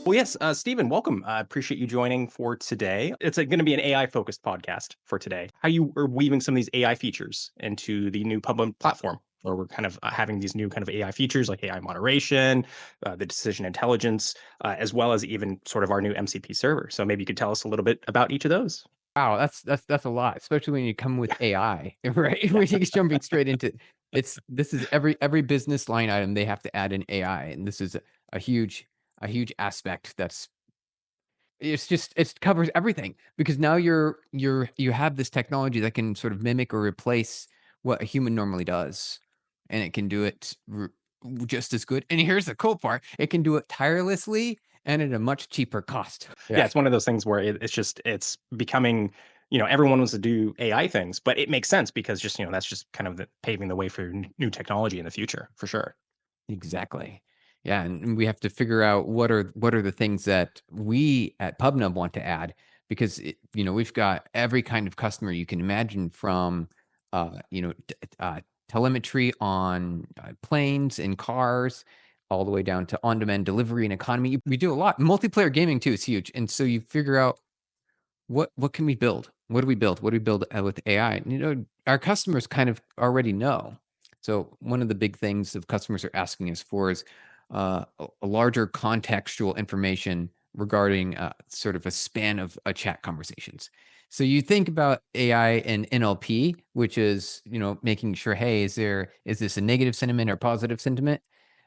Well, yes, Stephen, welcome. I appreciate you joining for today. It's going to be an AI focused podcast for today. How you are weaving some of these AI features into the new public platform, where we're kind of having these new kind of AI features like AI moderation, the decision intelligence, as well as even sort of our new MCP server. So maybe you could tell us a little bit about each of those. Wow, that's a lot, especially when you come with Yeah, AI, right? yeah, We're just jumping straight into this is every business line item they have to add in AI, and this is a huge a huge aspect that's it's just it covers everything because now you have this technology that can sort of mimic or replace what a human normally does, and it can do it just as good. And here's the cool part: it can do it tirelessly and at a much cheaper cost. yeah. Yeah. It's one of those things where it's becoming. Everyone wants to do AI things, but it makes sense because that's just kind of paving the way for new technology in the future, for sure. Exactly. Yeah, and we have to figure out what are the things that we at PubNub want to add because we've got every kind of customer you can imagine from telemetry on planes and cars all the way down to on-demand delivery and economy. We do a lot. Multiplayer gaming too is huge. And so you figure out what can we build? What do we build? What do we build with AI? And, our customers kind of already know. So one of the big things that customers are asking us for is a larger contextual information regarding sort of a span of chat conversations. So you think about AI and NLP, which is making sure, hey, is this a negative sentiment or positive sentiment?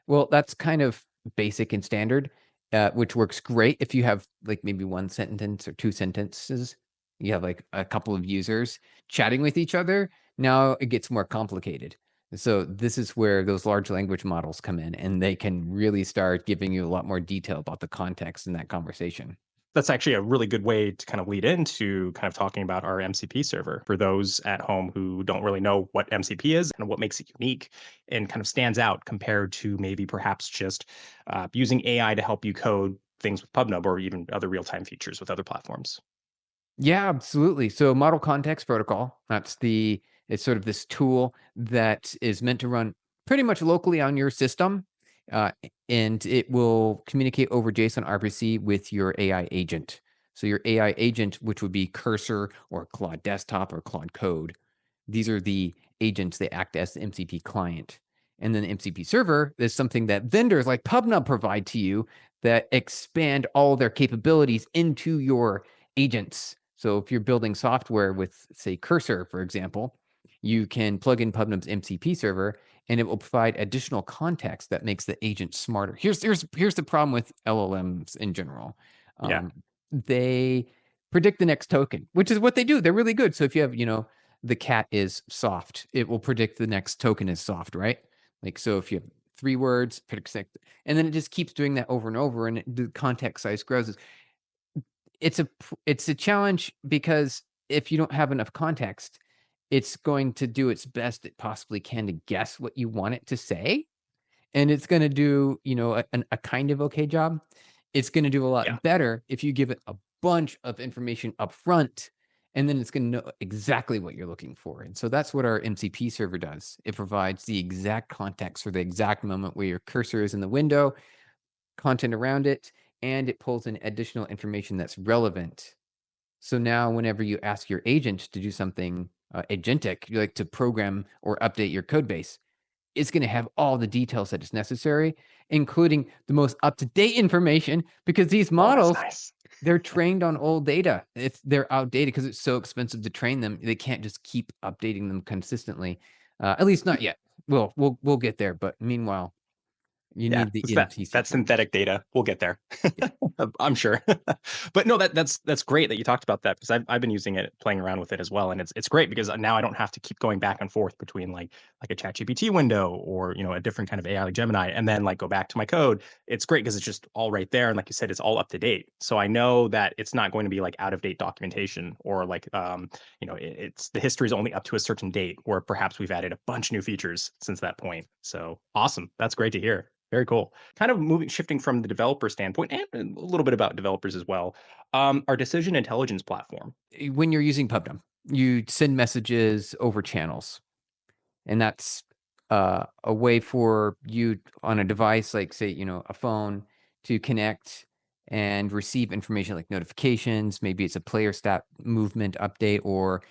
Well, that's kind of basic and standard, which works great if you have like maybe one sentence or two sentences. You have like a couple of users chatting with each other. Now it gets more complicated. So this is where those large language models come in, and they can really start giving you a lot more detail about the context in that conversation. That's actually a really good way to kind of lead into kind of talking about our MCP server for those at home who don't really know what MCP is and what makes it unique and kind of stands out compared to maybe perhaps just using AI to help you code things with PubNub or even other real time features with other platforms. Yeah, absolutely. So model context protocol, it's sort of this tool that is meant to run pretty much locally on your system. And it will communicate over JSON RPC with your AI agent. So your AI agent, which would be Cursor or Claude Desktop or Claude Code, these are the agents that act as the MCP client. And then the MCP server is something that vendors like PubNub provide to you that expand all their capabilities into your agents. So if you're building software with, say, Cursor, for example, you can plug in PubNub's MCP server, and it will provide additional context that makes the agent smarter. Here's the problem with LLMs in general. Yeah. They predict the next token, which is what they do. They're really good. So if you have, the cat is soft, it will predict the next token is soft, right? Like so, if you have three words, predicts next, and then it just keeps doing that over and over, and the context size grows. It's a challenge because if you don't have enough context, it's going to do its best it possibly can to guess what you want it to say, and it's gonna do, a kind of okay job. It's gonna do a Yeah. lot better if you give it a bunch of information up front, and then it's gonna know exactly what you're looking for, and so that's what our MCP server does. It provides the exact context for the exact moment where your cursor is in the window, content around it, and it pulls in additional information that's relevant. So now whenever you ask your agent to do something, agentic, you like to program or update your code base, it's gonna have all the details that is necessary, including the most up-to-date information because these Oh, that's models, nice. they're trained on old data. If they're outdated because it's so expensive to train them, they can't just keep updating them consistently, at least not yet. We'll get there, but meanwhile, you Yeah, need the it's NPC that servers. synthetic data. We'll get there. Yeah. I'm sure. But no, that's great that you talked about that because I've been using it, playing around with it as well, and it's great because now I don't have to keep going back and forth between like a ChatGPT window or a different kind of AI like Gemini, and then like go back to my code. It's great because it's just all right there, and like you said, it's all up to date. So I know that it's not going to be like out of date documentation or like it's the history is only up to a certain date, or perhaps we've added a bunch of new features since that point. So awesome, that's great to hear. Very cool. Kind of shifting from the developer standpoint and a little bit about developers as well. Our decision intelligence platform. When you're using PubNub, you send messages over channels, and that's a way for you on a device like, say, a phone to connect and receive information like notifications. Maybe it's a player stat movement update, or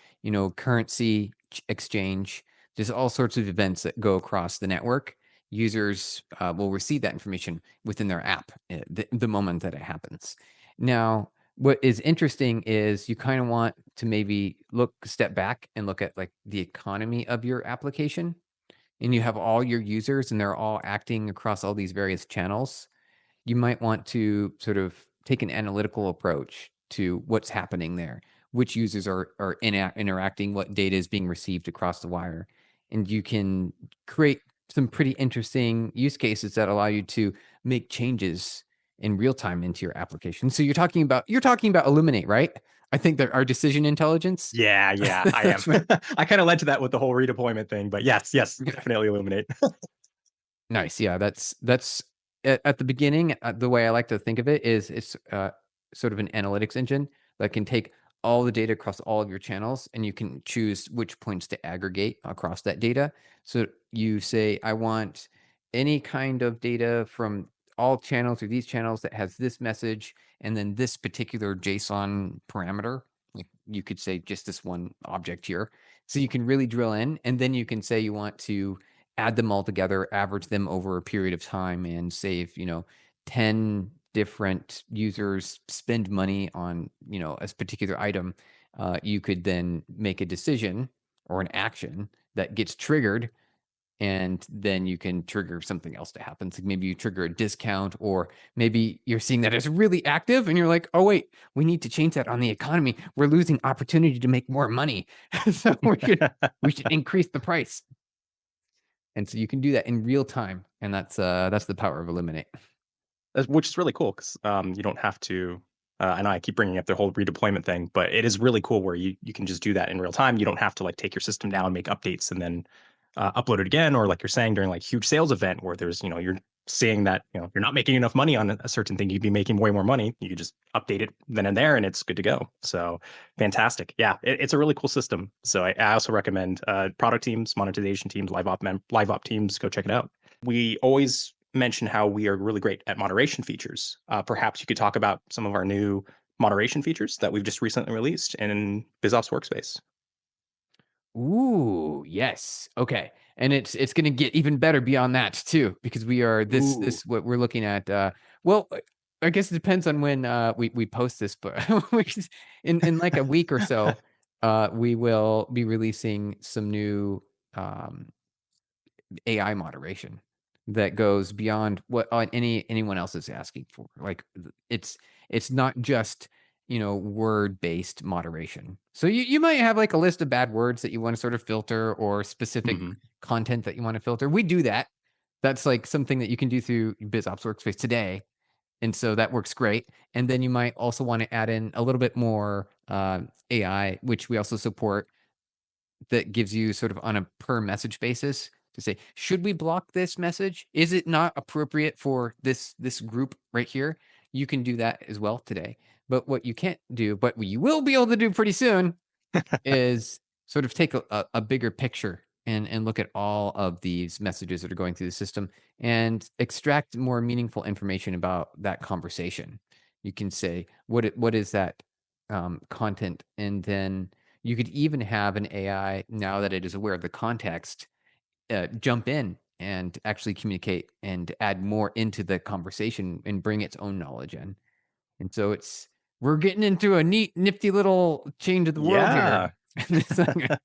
currency exchange. There's all sorts of events that go across the network. Users will receive that information within their app the moment that it happens. Now, what is interesting is you kind of want to maybe step back and look at like the economy of your application, and you have all your users and they're all acting across all these various channels. You might want to sort of take an analytical approach to what's happening there, which users are interacting, what data is being received across the wire. And you can create some pretty interesting use cases that allow you to make changes in real time into your application. So you're talking about Illuminate, right? I think that our decision intelligence. Yeah, yeah, I am. That's right. I kind of led to that with the whole redeployment thing, but yes, yes, definitely Illuminate. Nice. Yeah, that's at the beginning. The way I like to think of it is it's sort of an analytics engine that can take all the data across all of your channels, and you can choose which points to aggregate across that data. So you say, I want any kind of data from all channels or these channels that has this message, and then this particular JSON parameter. Like you could say just this one object here. So you can really drill in, and then you can say you want to add them all together, average them over a period of time, and save, 10 different users spend money on, a particular item. You could then make a decision or an action that gets triggered, and then you can trigger something else to happen. So maybe you trigger a discount, or maybe you're seeing that it's really active and you're like, oh, wait, we need to change that on the economy. We're losing opportunity to make more money. So we should increase the price. And so you can do that in real time, and that's the power of Eliminate. Which is really cool because you don't have to. I know I keep bringing up the whole redeployment thing, but it is really cool where you can just do that in real time. You don't have to like take your system down, make updates, and then upload it again. Or like you're saying during like huge sales event where there's you're seeing that you're not making enough money on a certain thing. You'd be making way more money. You could just update it then and there, and it's good to go. So fantastic. Yeah, it's a really cool system. So I also recommend product teams, monetization teams, live op teams. Go check it out. We always mention how we are really great at moderation features. Perhaps you could talk about some of our new moderation features that we've just recently released in BizOps Workspace. Ooh, yes. Okay. And it's gonna get even better beyond that too, because we are Ooh. this what we're looking at. Well, I guess it depends on when we post this, but which is in like a week or so, we will be releasing some new um AI moderation that goes beyond what anyone else is asking for. Like it's not just word based moderation. So you might have like a list of bad words that you want to sort of filter, or specific Mhm. content that you want to filter. We do that. That's like something that you can do through BizOps Workspace today, and so that works great. And then you might also want to add in a little bit more AI, which we also support, that gives you sort of on a per message basis to say, should we block this message? Is it not appropriate for this group right here? You can do that as well today. But what you can't do, but what you will be able to do pretty soon, is sort of take a bigger picture and look at all of these messages that are going through the system and extract more meaningful information about that conversation. You can say, what is that content? And then you could even have an AI, now that it is aware of the context, jump in and actually communicate and add more into the conversation and bring its own knowledge in. And so we're getting into a neat, nifty little change of the world Yeah. here. It's kind Yeah,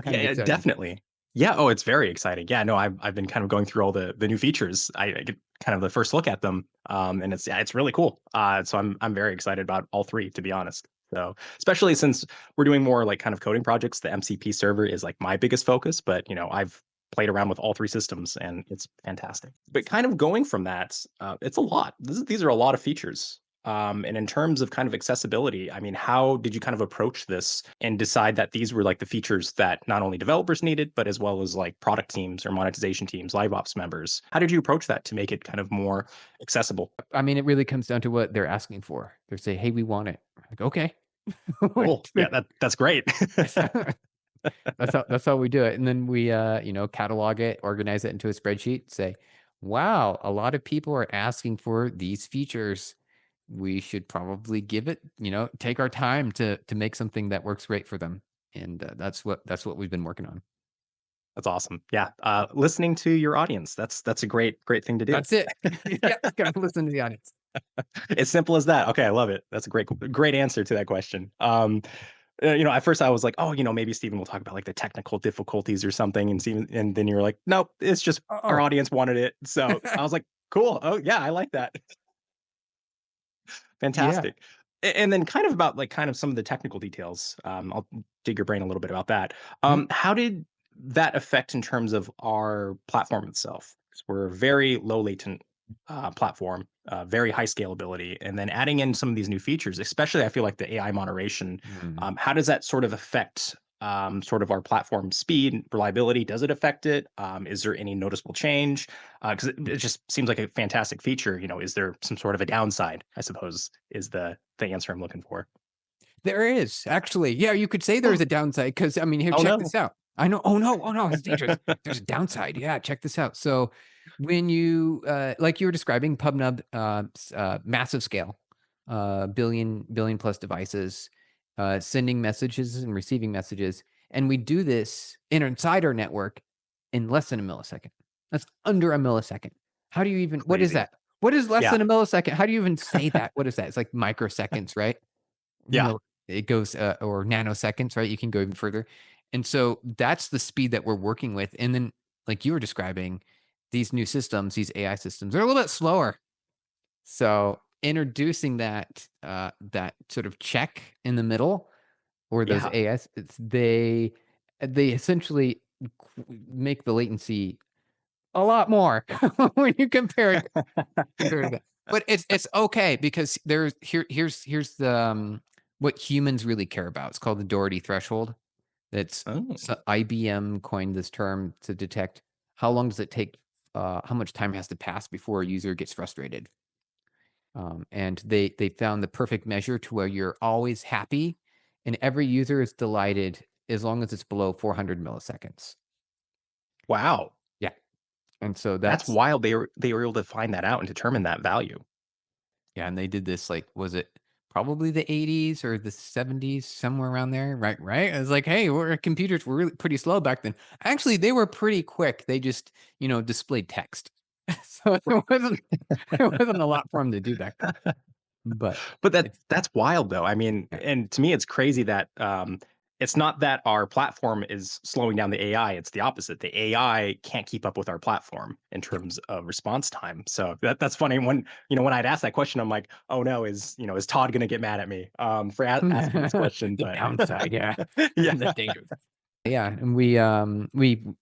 of yeah, exciting. definitely. Yeah, oh, it's very exciting. Yeah, no, I've been kind of going through all the new features. I get kind of the first look at them, and it's really cool. So I'm very excited about all three, to be honest. So especially since we're doing more like kind of coding projects, the MCP server is like my biggest focus. But I've played around with all three systems, and it's fantastic. But kind of going from that, it's a lot. These are a lot of features. And in terms of kind of accessibility, I mean, how did you kind of approach this and decide that these were like the features that not only developers needed, but as well as like product teams or monetization teams, live ops members? How did you approach that to make it kind of more accessible? I mean, it really comes down to what they're asking for. They say, "Hey, we want it." Like, okay. Cool. Yeah, that's great. That's how we do it. And then we catalog it, organize it into a spreadsheet, say, wow, a lot of people are asking for these features. We should probably give it, take our time to make something that works great for them. And that's what we've been working on. That's awesome. Yeah, listening to your audience, that's a great thing to do. That's it. Yeah, gotta listen to the audience. As simple as that. Okay, I love it. That's a great answer to that question. At first I was like, "Oh, maybe Steven will talk about, like, the technical difficulties or something," and then you're like, "Nope, it's just our Oh, audience wanted it." So, I was like, "Cool. Oh, yeah, I like that." yeah. Fantastic. And then kind of about, like, kind of some of the technical details, I'll dig your brain a little bit about that. Mhm. How did that affect in terms of our platform itself? 'Cause we're a very low latent, platform, very high scalability, and then adding in some of these new features, especially I feel like the AI moderation, Mm. how does that sort of affect, sort of our platform speed, reliability? Does it affect it? Is there any noticeable change? Because it just seems like a fantastic feature. Is there some sort of a downside? I suppose is the answer I'm looking for. There is, actually. Yeah, you could say there's a downside because I mean, here, Oh check no. this out. I know. Oh no, it's dangerous. There's a downside. Yeah, check this out. So when you like you were describing PubNub, massive scale, billion plus devices, sending messages and receiving messages, and we do this inside our network in less than a millisecond. That's under a millisecond. How do you even? What is Crazy. that? What is less Yeah. than a millisecond? How do you even say that? What is that? It's like microseconds, right? Yeah. It goes, or nanoseconds, right? You can go even further. And so that's the speed that we're working with. And then, like you were describing, these new systems, these AI systems, they're a little bit slower. So introducing that sort of check in the middle, or those Yeah. AS, they essentially make the latency a lot more when you compare to that. But it's okay because here's the, what humans really care about. It's called the Doherty threshold. That's Oh, so IBM coined this term to detect how long does it take, how much time has to pass before a user gets frustrated. And they found the perfect measure to where you're always happy and every user is delighted as long as it's below 400 milliseconds. wow. Yeah, and so That's that's wild. They were able to find that out and determine that value. Yeah, and they did this, like, was it probably the '80s or the '70s, somewhere around there, right? It was like, "Hey, computers were really pretty slow back then." Actually, they were pretty quick. They just, displayed text. So it wasn't a lot for them to do back then, but But it's that's wild though. I mean, yeah. and to me, it's crazy that it's not that our platform is slowing down the AI. It's the opposite. The AI can't keep up with our platform in Yep. terms of response time. So that's funny. When I'd asked that question, I'm like, oh no, is Todd going to get mad at me for asking this question? The But downside, yeah. yeah, The danger. Yeah, and we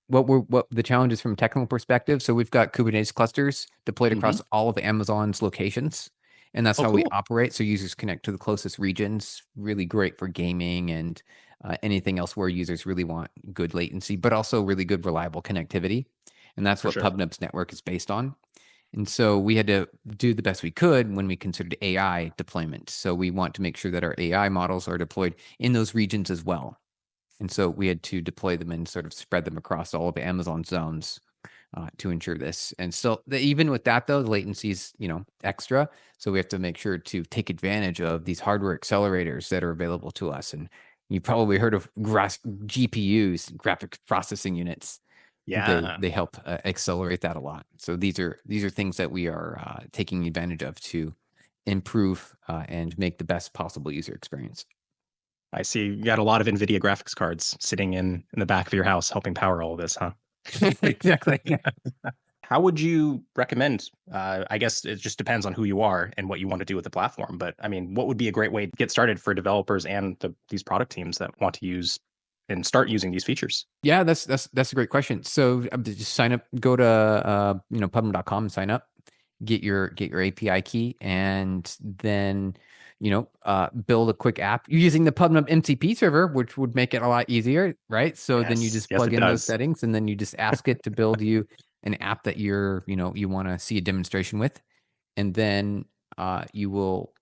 what the challenges from a technical perspective. So we've got Kubernetes clusters deployed hmm across all of Amazon's locations, and that's oh how we cool, operate. So users connect to the closest regions. Really great for gaming and anything else where users really want good latency, but also really good reliable connectivity. And that's for what sure. PubNub's network is based on. And so we had to do the best we could when we considered AI deployment. So we want to make sure that our AI models are deployed in those regions as well. And so we had to deploy them and sort of spread them across all of Amazon zones to ensure this. And still, even with that, though, the latency is, extra. So we have to make sure to take advantage of these hardware accelerators that are available to us. And you probably heard of GPUs, graphic processing units. They Yeah. help accelerate that a lot. So these are things that we are taking advantage of to improve and make the best possible user experience. I see you got a lot of NVIDIA graphics cards sitting in the back of your house helping power all of this, huh? Exactly. How would you recommend? I guess it just depends on who you are and what you want to do with the platform. But I mean, what would be a great way to get started for developers and these product teams that want to use and start using these features? Yeah, that's a great question. So just sign up, go to pubnum.com and sign up, get your API key, and then build a quick app using the PubNub MCP server, which would make it a lot easier, right? So then you Yes, just yes, plug it in those does. settings, and then you just ask it to build you an app that you want to see a demonstration with, and then it'll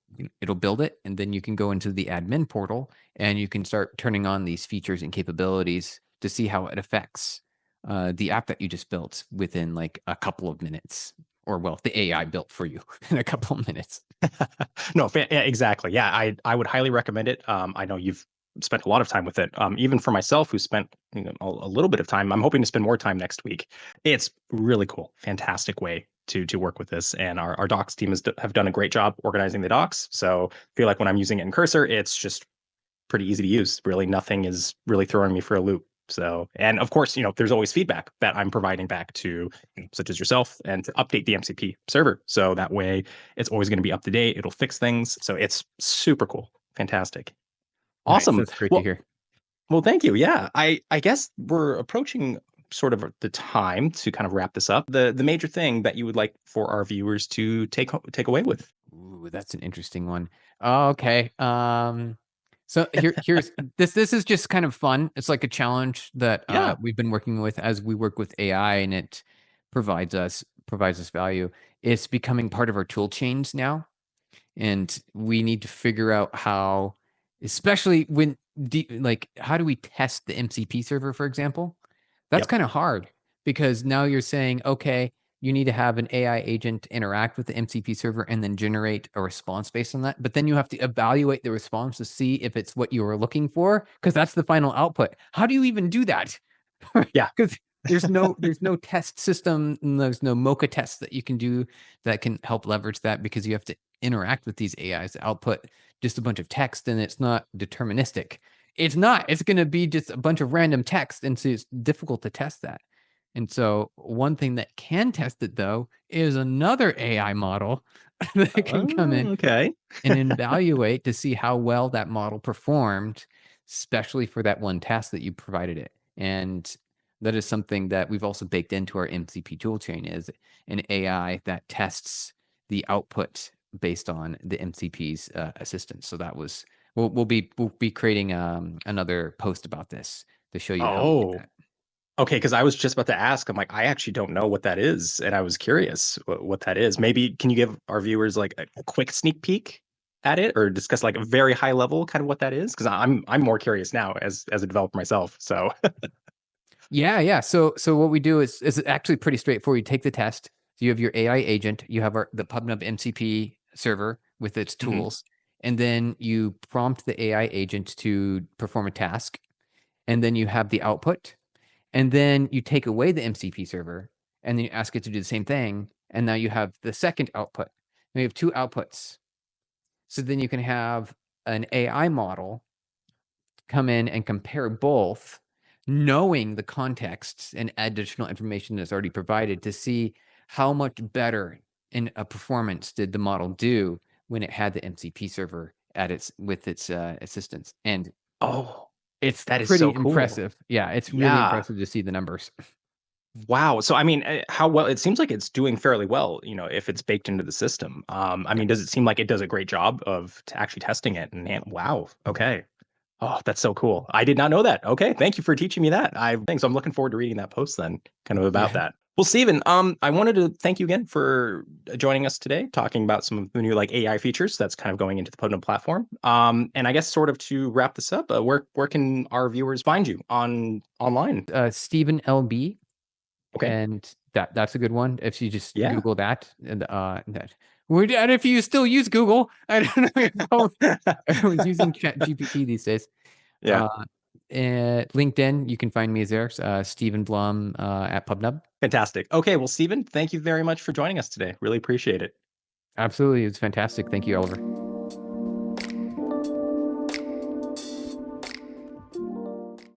build it, and then you can go into the admin portal and you can start turning on these features and capabilities to see how it affects the app that you just built within like a couple of minutes, or well, the AI built for you in a couple of minutes. No, yeah, exactly. Yeah, I would highly recommend it. I know you've spent a lot of time with it. Even for myself, who spent a little bit of time, I'm hoping to spend more time next week. It's really cool, fantastic way to work with this, and our docs team have done a great job organizing the docs. So I feel like when I'm using it in Cursor, it's just pretty easy to use. Really, nothing is really throwing me for a loop. So, and of course, there's always feedback that I'm providing back to, such as yourself, and to update the MCP server. So that way it's always going to be up to date. It'll fix things. So it's super cool. Fantastic. Nice. Awesome. That's great to Well, hear. well, thank you. Yeah. I guess we're approaching sort of the time to kind of wrap this up. The major thing that you would like for our viewers to take away with. Ooh, that's an interesting one. Okay. So here's this is just kind of fun. It's like a challenge that Yeah. we've been working with as we work with AI, and it provides us value. It's becoming part of our tool chains now, and we need to figure out how, especially when like how do we test the MCP server, for example? That's Yep. kind of hard because now you're saying, okay, you need to have an AI agent interact with the MCP server and then generate a response based on that. But then you have to evaluate the response to see if it's what you were looking for, because that's the final output. How do you even do that? Yeah. Because there's no test system, and there's no Mocha test that you can do that can help leverage that, because you have to interact with these AIs to output just a bunch of text, and it's not deterministic. It's not. It's going to be just a bunch of random text, and so it's difficult to test that. And so one thing that can test it though is another AI model that can come Oh, in okay. and evaluate to see how well that model performed, especially for that one task that you provided it. And that is something that we've also baked into our MCP toolchain, is an AI that tests the output based on the MCP's assistance. So that was we'll be creating another post about this to show you how we did Oh, that. okay, because I was just about to ask. I'm like, I actually don't know what that is, and I was curious what that is. Maybe can you give our viewers like a quick sneak peek at it, or discuss like a very high level kind of what that is? Because I'm more curious now as a developer myself. So Yeah, yeah. So what we do is actually pretty straightforward. You take the test. So you have your AI agent. You have the PubNub MCP server with its Mhm. tools, and then you prompt the AI agent to perform a task, and then you have the output, and then you take away the MCP server, and then you ask it to do the same thing, and now you have the second output. Now you have two outputs. So then you can have an AI model come in and compare both, knowing the context and additional information that's already provided, to see how much better in a performance did the model do when it had the MCP server at its with its assistance. And Oh, it's that is so pretty cool. impressive. Yeah, it's really Yeah. impressive to see the numbers. Wow. So I mean, how well? It seems like it's doing fairly well. If it's baked into the system. I Yeah. mean, does it seem like it does a great job of actually testing it? And wow. Okay. Oh, that's so cool. I did not know that. Okay, thank you for teaching me that. Thanks. I'm looking forward to reading that post then, kind of about Yeah. that. Well, Stephen, I wanted to thank you again for joining us today, talking about some of the new like AI features that's kind of going into the PubNub platform. And I guess sort of to wrap this up, where can our viewers find you online? Stephen LB, Okay. and that's a good one. If you just Yeah. Google that, and and if you still use Google, I don't know if everyone's using Chat GPT these days. Yeah. Uh, and LinkedIn, you can find me there, Stephen Blum at PubNub. Fantastic. Okay. Well, Stephen, thank you very much for joining us today. Really appreciate it. Absolutely, it's fantastic. Thank you, Oliver.